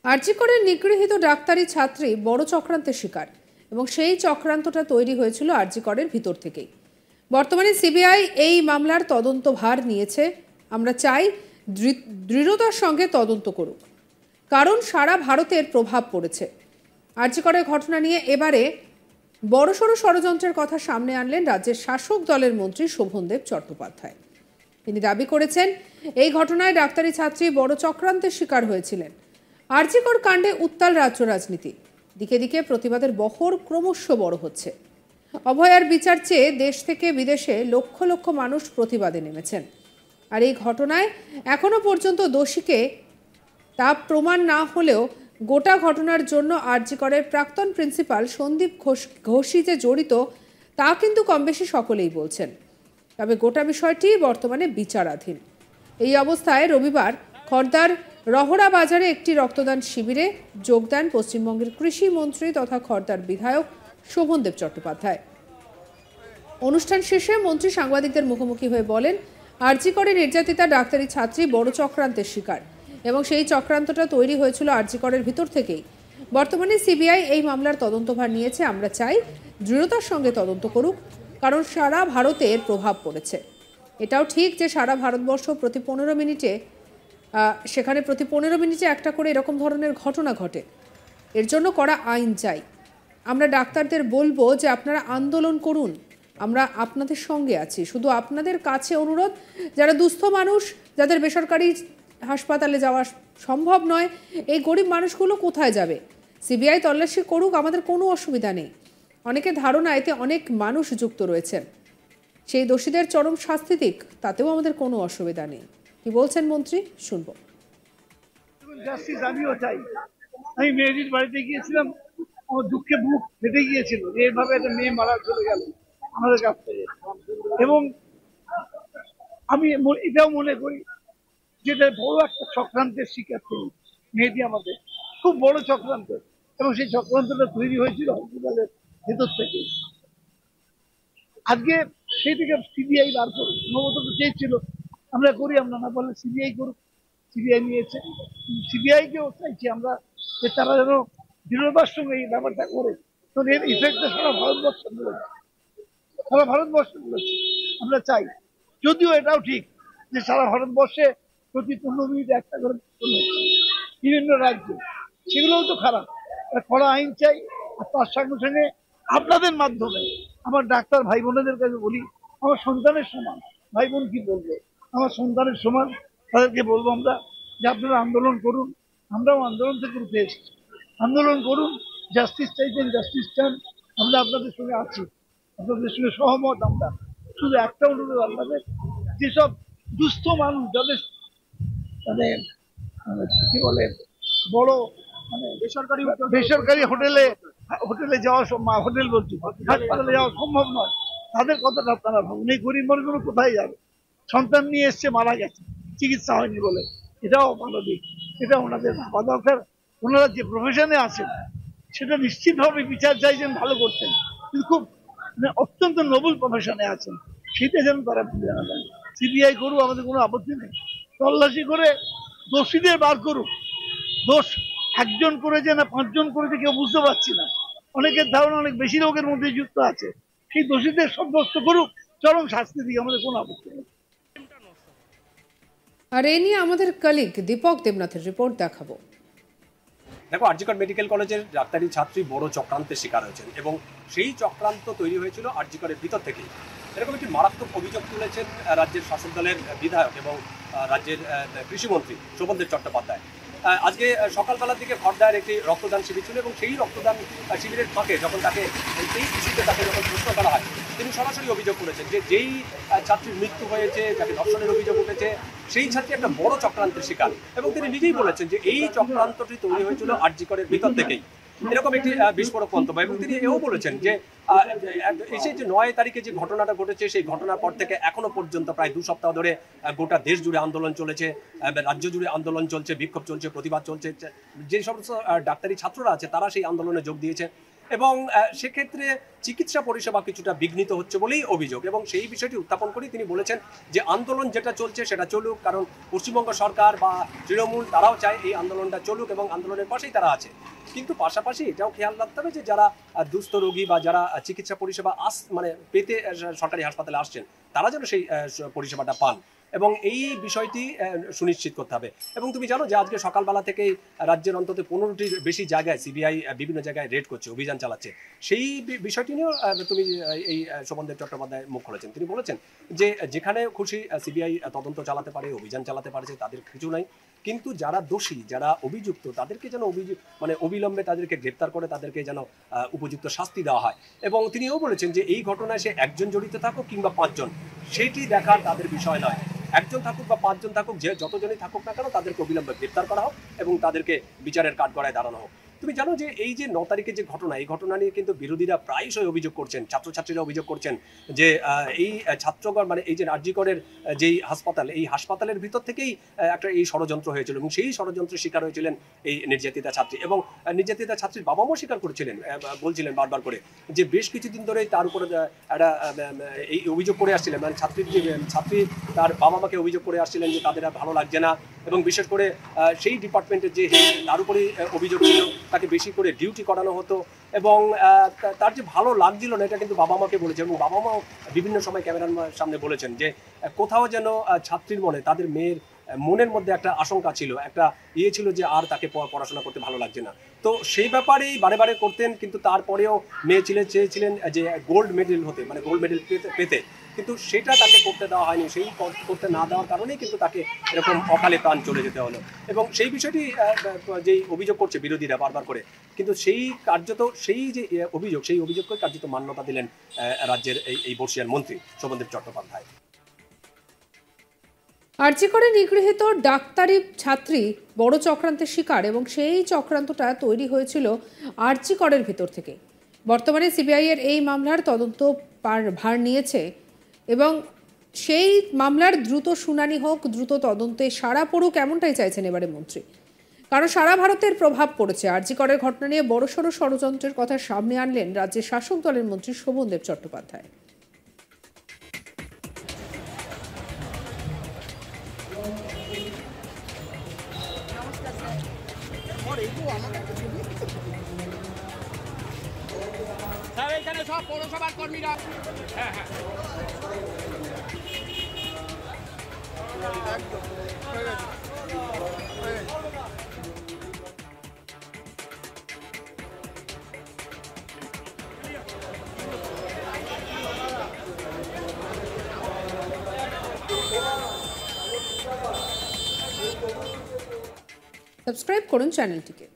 আরজি করের নিগৃহীত ডাক্তারি ছাত্রী বড় চক্রান্তের শিকার এবং সেই চক্রান্তটা তৈরি হয়েছিল আরজি করের ভিতর থেকেই। বর্তমানে সিবিআই এই মামলার তদন্তভার নিয়েছে। আমরা চাই দৃঢ়তার সঙ্গে তদন্ত করুক, কারণ সারা ভারতের প্রভাব পড়েছে। আরজি করের ঘটনা নিয়ে এবারে বড়সড় ষড়যন্ত্রের কথা সামনে আনলেন রাজ্যের শাসক দলের মন্ত্রী শোভনদেব চট্টোপাধ্যায়। তিনি দাবি করেছেন এই ঘটনায় ডাক্তারি ছাত্রী বড় চক্রান্তের শিকার হয়েছিলেন। আরজি কর কাণ্ডে উত্তাল রাজ্য রাজনীতি, দিকে দিকে প্রতিবাদের বহর ক্রমশ বড় হচ্ছে। অভয়ার বিচার চেয়ে দেশ থেকে বিদেশে লক্ষ লক্ষ মানুষ প্রতিবাদে নেমেছেন। আর এই ঘটনায় এখনো পর্যন্ত দোষীকে তা প্রমাণ না হলেও গোটা ঘটনার জন্য আরজি করের প্রাক্তন প্রিন্সিপাল সন্দীপ ঘোষী যে জড়িত তা কিন্তু কম বেশি সকলেই বলছেন। তবে গোটা বিষয়টি বর্তমানে বিচারাধীন। এই অবস্থায় রবিবার খড়দার রহরা বাজারে একটি রক্তদান শিবিরে যোগদান পশ্চিমবঙ্গের কৃষি মন্ত্রী তথা খড়দার বিধায়ক শোভনদেব চট্টোপাধ্যায়। অনুষ্ঠান শেষে মন্ত্রী সাংবাদিকদের মুখোমুখি হয়ে বলেন, আরজি করে নির্যাতিতা ডাক্তারি ছাত্রী বড় চক্রান্তের শিকার এবং সেই চক্রান্তটা তৈরি হয়েছিল আরজি করের ভিতর থেকেই। বর্তমানে সিবিআই এই মামলার তদন্তভার নিয়েছে। আমরা চাই দৃঢ়তার সঙ্গে তদন্ত করুক, কারণ সারা ভারতে এর প্রভাব পড়েছে। এটাও ঠিক যে সারা ভারতবর্ষ প্রতি 15 মিনিটে সেখানে প্রতি 15 মিনিটে একটা করে এরকম ধরনের ঘটনা ঘটে। এর জন্য করা আইন চাই। আমরা ডাক্তারদের বলবো যে আপনারা আন্দোলন করুন, আমরা আপনাদের সঙ্গে আছি। শুধু আপনাদের কাছে অনুরোধ, যারা দুস্থ মানুষ, যাদের বেসরকারি হাসপাতালে যাওয়া সম্ভব নয়, এই গরিব মানুষগুলো কোথায় যাবে? সিবিআই তল্লাশি করুক, আমাদের কোনো অসুবিধা নেই। অনেকে ধারণা এতে অনেক মানুষ যুক্ত রয়েছেন, সেই দোষীদের চরম শাস্তি দিক, তাতেও আমাদের কোনো অসুবিধা নেই। কি বলছেন মন্ত্রী, শুনবো। জাস্টিস আমিও চাই। আমি মেয়েটির বাড়িতে গিয়েছিলাম, আমার দুঃখে বুক ফেটে গিয়েছিল যে এইভাবে একটা মেয়ে মারা চলে গেল আমাদের কাছ থেকে। এবং আমি এটাও মনে করি যেটা বড় একটা চক্রান্তের শিকার ছিল মেয়েটি, আমাদের খুব বড় চক্রান্ত। এবং সেই চক্রান্তটা তৈরি হয়েছিল হসপিটালের ভেতর থেকে। আজকে সেই থেকে সিবিআই বার করুক, সম্ভবত তো চেয়েছিল আমরা করি, আমরা না বললে সিবিআই করুক। সিবিআই নিয়েছে, সিবিআই কেও চাইছি আমরা যে তারা যেন দৃঢ়তার সঙ্গে এই ব্যাপারটা করে, তো এর ইফেক্টটা সারা ভারতবর্ষ রয়েছে, সারা ভারতবর্ষ রয়েছে। আমরা চাই, যদিও এটাও ঠিক যে সারা ভারতবর্ষে প্রতি 15 মিনিটে একটা করে বিভিন্ন রাজ্যে, সেগুলোও তো খারাপ। কড়া আইন চাই। আর তার সঙ্গে সঙ্গে আপনাদের মাধ্যমে আমার ডাক্তার ভাই বোনেদের কাছে বলি, আমার সন্তানের সমান। ভাই বোন কি বলবে, আমার সন্তানের সমান। তাদেরকে বলবো আমরা যে আপনারা আন্দোলন করুন, আমরাও আন্দোলন থেকে উঠে এসেছি। আন্দোলন করুন, জাস্টিস চাইছেন, জাস্টিস চান, আমরা আপনাদের সঙ্গে আছি, আপনাদের সঙ্গে সহমত। আমরা শুধু একটা অনুরোধ আপনাদের, যেসব দুস্থ মানুষ যাদের মানে কি বলে বড় মানে বেসরকারি হোটেলে যাওয়া, হোটেল বলছি, হাসপাতালে যাওয়া সম্ভব নয়, তাদের কথাটা আপনারা ভাবুন। এই গরিব মানুষগুলো কোথায় যাবে? সন্তান নিয়ে এসছে, মারা গেছে, চিকিৎসা হয়নি বলে, এটাও ভালো দিক। এটা ওনাদের ভাবা দরকার। ওনারা যে প্রফেশনে আছেন সেটা নিশ্চিতভাবে বিচার চাইছেন, ভালো করছেন, কিন্তু খুব অত্যন্ত নোবেল প্রফেশনে আছেন, সেটা যেন তারা জানা যায়। সিবিআই করুক, আমাদের কোনো আপত্তি নেই। তল্লাশি করে দোষীদের বার করুক। দোষ একজন করেছে না 5 জন করেছে কেউ বুঝতে পারছি না। অনেকের ধারণা অনেক বেশি লোকের মধ্যে যুক্ত আছে। সেই দোষীদের সাব্যস্ত করুক, চরম শাস্তি দিয়ে আমাদের কোনো আপত্তি নেই। আর এ নিয়ে আমাদের কলিগ দীপক দেবনাথের রিপোর্ট দেখাবো। দেখো, আরজি কর মেডিকেল কলেজের ডাক্তারি ছাত্রী বড় চক্রান্তের শিকার হয়েছেন এবং সেই চক্রান্ত তৈরি হয়েছিল আরজি করের ভিতর থেকেই। এরকম একটি মারাত্মক অভিযোগ তুলেছেন রাজ্যের শাসক দলের বিধায়ক এবং রাজ্যের কৃষিমন্ত্রী শোভনদেব চট্টোপাধ্যায়। আজকে সকালবেলার দিকে খড়দার একটি রক্তদান শিবির ছিল এবং সেই রক্তদান শিবিরের ফাঁকে যখন তাকে এই ইস্যুতে তাকে যখন প্রশ্ন করা হয়, তিনি সরাসরি অভিযোগ করেছেন যে যেই ছাত্রীর মৃত্যু হয়েছে, যাকে ধর্ষণের অভিযোগ উঠেছে, সেই ছাত্রী একটা বড় চক্রান্তের শিকার। এবং তিনি নিজেই বলেছেন যে এই চক্রান্তটি তৈরি হয়েছিল আরজি করের ভিতর থেকেই। এরকম একটি বিস্ফোরক মন্তব্য। এবং তিনি এও বলেছেন যে এসে যে 9 তারিখে যে ঘটনাটা ঘটেছে, সেই ঘটনার পর থেকে এখনো পর্যন্ত প্রায় 2 সপ্তাহ ধরে গোটা দেশ জুড়ে আন্দোলন চলেছে, রাজ্য জুড়ে আন্দোলন চলছে, বিক্ষোভ চলছে, প্রতিবাদ চলছে। যে সমস্ত ডাক্তারি ছাত্ররা আছে তারা সেই আন্দোলনে যোগ দিয়েছে। এবং সেক্ষেত্রে চিকিৎসা পরিষেবা কিছুটা বিঘ্নিত হচ্ছে বলেই অভিযোগ। এবং সেই বিষয়টি উত্থাপন করেই তিনি বলেছেন যে আন্দোলন যেটা চলছে সেটা চলুক, কারণ পশ্চিমবঙ্গ সরকার বা তৃণমূল তারাও চায় এই আন্দোলনটা চলুক এবং আন্দোলনের পাশেই তারা আছে। কিন্তু পাশাপাশি এটাও খেয়াল রাখতে হবে যে যারা দুস্থ রোগী বা যারা চিকিৎসা পরিষেবা পেতে সরকারি হাসপাতালে আসছেন তারা যেন সেই পরিষেবাটা পান এবং এই বিষয়টি সুনিশ্চিত করতে হবে। এবং তুমি জানো যে আজকে সকালবেলা থেকেই রাজ্যের অন্তত 15টির বেশি জায়গায় সিবিআই বিভিন্ন জায়গায় রেড করছে, অভিযান চালাচ্ছে। সেই বিষয়টি নিয়েও তুমি এই শোভনদেব চট্টোপাধ্যায় মুখ খুলেছেন। তিনি বলেছেন যে যেখানে খুশি সিবিআই তদন্ত চালাতে পারে, অভিযান চালাতে পারছে, তাদের কিছু নাই, কিন্তু যারা দোষী, যারা অভিযুক্ত তাদেরকে যেন অবিলম্বে তাদেরকে গ্রেপ্তার করে তাদেরকে যেন উপযুক্ত শাস্তি দেওয়া হয়। এবং তিনিও বলেছেন যে এই ঘটনায় সে একজন জড়িত থাকুক কিংবা 5 জন, সেটি দেখার তাদের বিষয় নয়। একজন থাকুক বা 5 জন থাকুক, যে যতজনই থাকুক না কেন তাদেরকে অবিলম্বে গ্রেপ্তার করা হোক এবং তাদেরকে বিচারের কাঠগড়ায় দাঁড়ানো হোক। তুমি জানো যে এই যে 9 তারিখে যে ঘটনা, এই ঘটনা নিয়ে কিন্তু বিরোধীরা প্রায়শই অভিযোগ করছেন, ছাত্রছাত্রীরা অভিযোগ করছেন যে এই ছাত্রগণ মানে এই যে আরজিকরের যেই হাসপাতাল, এই হাসপাতালের ভিতর থেকেই একটা এই ষড়যন্ত্র হয়েছিল এবং সেই ষড়যন্ত্রের শিকার হয়েছিলেন এই নির্যাতিতা ছাত্রী। এবং নির্যাতিতা ছাত্রীর বাবা মাও স্বীকার করেছিলেন, বলছিলেন বারবার করে যে বেশ কিছুদিন ধরে তার উপরে একটা এই অভিযোগ করে আসছিলেন, মানে ছাত্রী তার বাবা মাকে অভিযোগ করে আসছিলেন যে তাদের ভালো লাগছে না এবং বিশেষ করে সেই ডিপার্টমেন্টের যে তার উপরেই অভিযোগ ছিল, তাকে বেশি করে ডিউটি করানো হতো এবং তার যে ভালো লাগছিল না এটা কিন্তু বাবা মাকে বলেছে। এবং বাবা মাও বিভিন্ন সময় ক্যামেরার সামনে বলেছেন যে কোথাও যেন ছাত্রীর মনে, তাদের মেয়ের মনের মধ্যে একটা আশঙ্কা ছিল, একটা ছিল যে আর তাকে পড়াশোনা করতে ভালো লাগছে না। তো সেই ব্যাপারেই বারে বারে করতেন, কিন্তু তারপরেও মেয়ে চেয়েছিলেন যে গোল্ড মেডেল হতে, মানে গোল্ড মেডেল পেতে, কিন্তু সেটা তাকে করতে দেওয়া হয়নি। সেই করতে না দেওয়ার কারণেই কিন্তু তাকে এরকম অকালে প্রাণ চলে যেতে হলো। এবং সেই বিষয়টি যেই অভিযোগ করছে বিরোধীরা বারবার করে, কিন্তু সেই কার্যত সেই যে অভিযোগ, সেই অভিযোগকে কার্যত মান্যতা দিলেন রাজ্যের এই বর্ষিয়ান মন্ত্রী শোভনদেব চট্টোপাধ্যায়। আরজিকরে নিগৃহীত ডাক্তারি ছাত্রী বড় চক্রান্তের শিকার এবং সেই চক্রান্তটা তৈরি হয়েছিল আরজিকরের ভিতর থেকে। বর্তমানে সিবিআই এর এই মামলার তদন্ত ভার নিয়েছে এবং সেই মামলার দ্রুত শুনানি হোক, দ্রুত তদন্তে সাড়া পড়ুক, এমনটাই চাইছেন এবারে মন্ত্রী। কারণ সারা ভারতের প্রভাব পড়েছে। আরজিকরের ঘটনা নিয়ে বড়সড় ষড়যন্ত্রের কথা সামনে আনলেন রাজ্যের শাসক দলের মন্ত্রী শোভনদেব চট্টোপাধ্যায়। স্যার এখানে সব পৌরসভার কর্মীরা, হ্যাঁ হ্যাঁ সাবস্ক্রাইব করুন চ্যানেলটিকে।